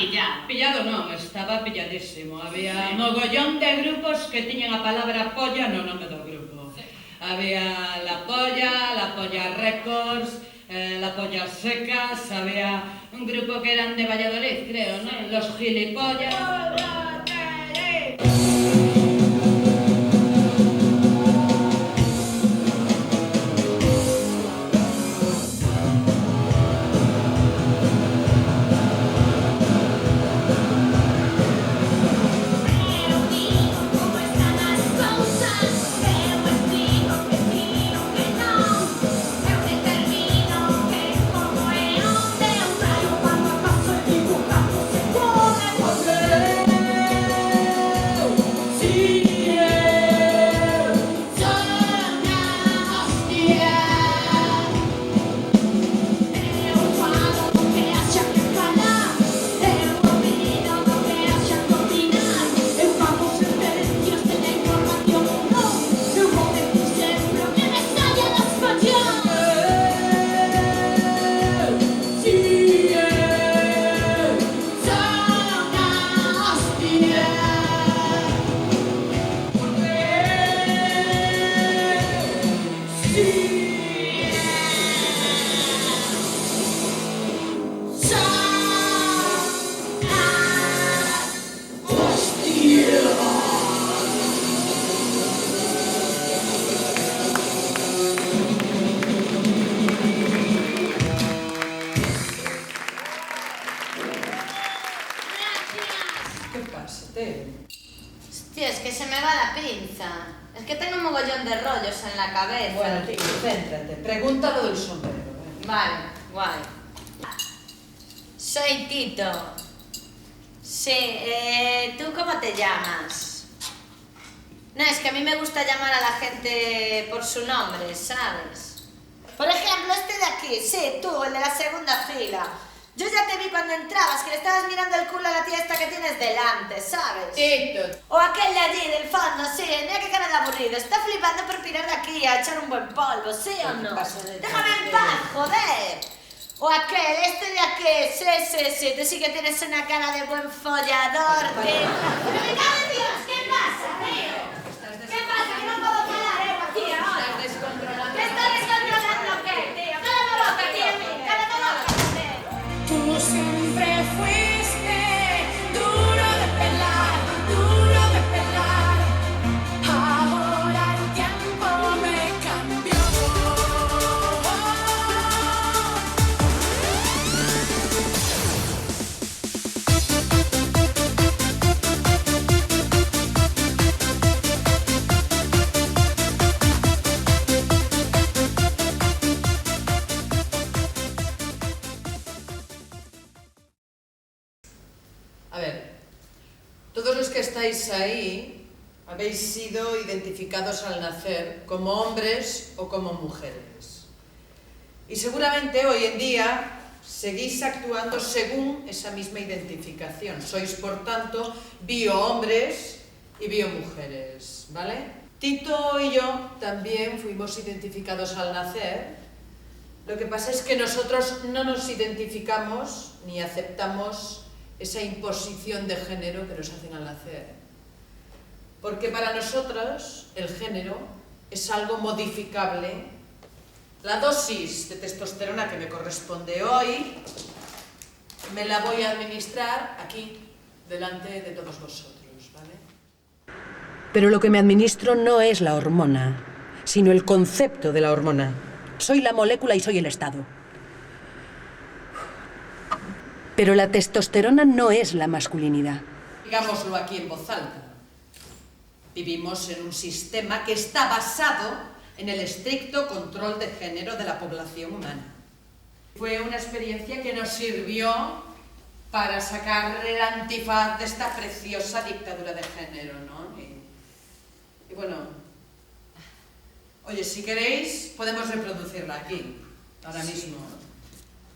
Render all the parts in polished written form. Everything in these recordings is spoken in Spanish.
pillado. Pillado non, estaba pilladísimo. Había mogollón de grupos que tiñan a palabra polla no nome do grupo. Había La Polla Records, La Polla Secas, había un grupo que eran de Valladolid, creo, ¿no? Los Gilipollas. Hostia, es que se me va la pinza. Es que tengo un mogollón de rollos en la cabeza. Bueno, tío, céntrate. Pregunta lo del sombrero. Vale, guay. Soy Tito. Sí, ¿tú cómo te llamas? No, es que a mí me gusta llamar a la gente por su nombre, ¿sabes? Por ejemplo, este de aquí, sí, tú, el de la segunda fila. Yo ya te vi cuando entrabas, que le estabas mirando el culo a la tía esta que tienes delante, ¿sabes? Tito. O aquel de allí, del fondo, sí, mira qué cara de aburrido. Está flipando por pirar de aquí a echar un buen polvo, ¿sí o no? Déjame en paz, joder. O aquel, este de aquí, sí, tú sí que tienes una cara de buen follador, tío. ¡Pero me cago en Dios! ¿Qué pasa, tío? ¿Qué pasa? Que no puedo parar, aquí ahora. Estás descontrolando. ¿Qué estás descontrolando qué, tío? ¡Cállate la boca, tío! ¡Cállate la boca, joder! Tú siempre fuiste duro de pelar, duro de pelar. Ahora el tiempo me cambió. A ver, todos los que estáis ahí habéis sido identificados al nacer como hombres o como mujeres. Y seguramente hoy en día seguís actuando según esa misma identificación. Sois, por tanto, biohombres y biomujeres, ¿vale? Tito y yo también fuimos identificados al nacer. Lo que pasa es que nosotros no nos identificamos ni aceptamos esa imposición de género que nos hacen al nacer. Porque para nosotros el género es algo modificable. La dosis de testosterona que me corresponde hoy me la voy a administrar aquí, delante de todos vosotros, ¿vale? Pero lo que me administro no es la hormona, sino el concepto de la hormona. Soy la molécula y soy el estado. Pero la testosterona no es la masculinidad. Digámoslo aquí en voz alta. Vivimos en un sistema que está basado en el estricto control de género de la población humana. Fue una experiencia que nos sirvió para sacar el antifaz de esta preciosa dictadura de género, ¿no? Y bueno, oye, si queréis, podemos reproducirla aquí, ahora mismo.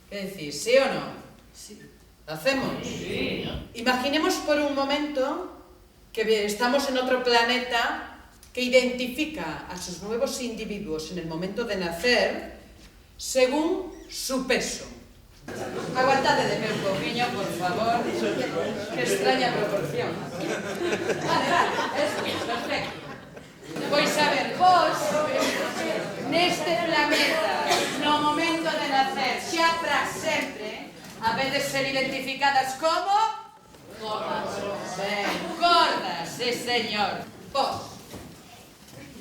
¿Qué decís, sí o no? Sí. ¿Lo hacemos? Sí, ¿no? Imaginemos por un momento que estamos en otro planeta que identifica a sus nuevos individuos en el momento de nacer según su peso. Aguantade de meu poquinho, por favor. Que extraña proporción. Vale, eso, perfecto. Pois a ver, vos, neste planeta, no momento de nacer, xa para sempre, habedes ser identificadas como... Gordas. Ben, gordas, sí, señor.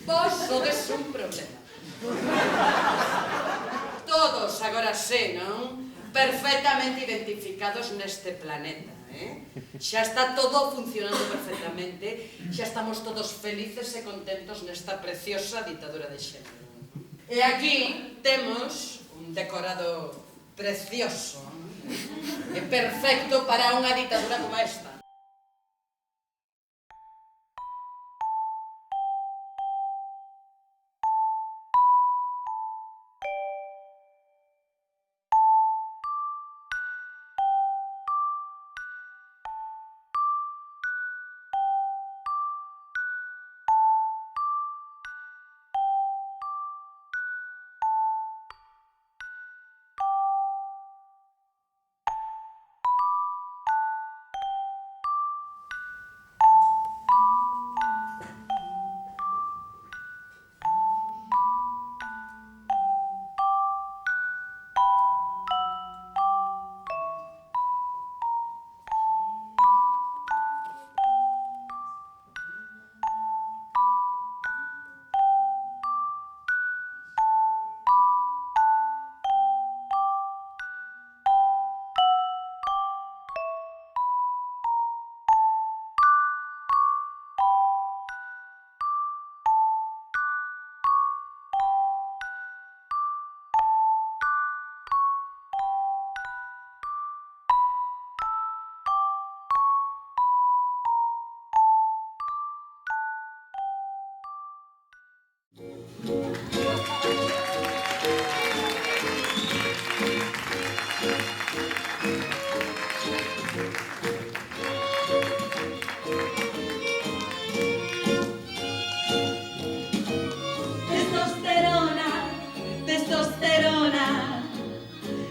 Vos sodes un problema. Todos agora sé, non? Perfectamente identificados neste planeta, Xa está todo funcionando perfectamente, xa estamos todos felices e contentos nesta preciosa ditadura de xénero. E aquí temos un decorado precioso e perfecto para unha ditadura como esta.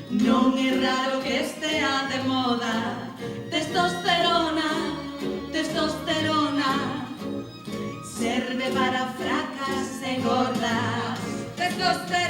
Non é raro que estea de moda. Testosterona, testosterona, serve para fracas e gordas. Testosterona.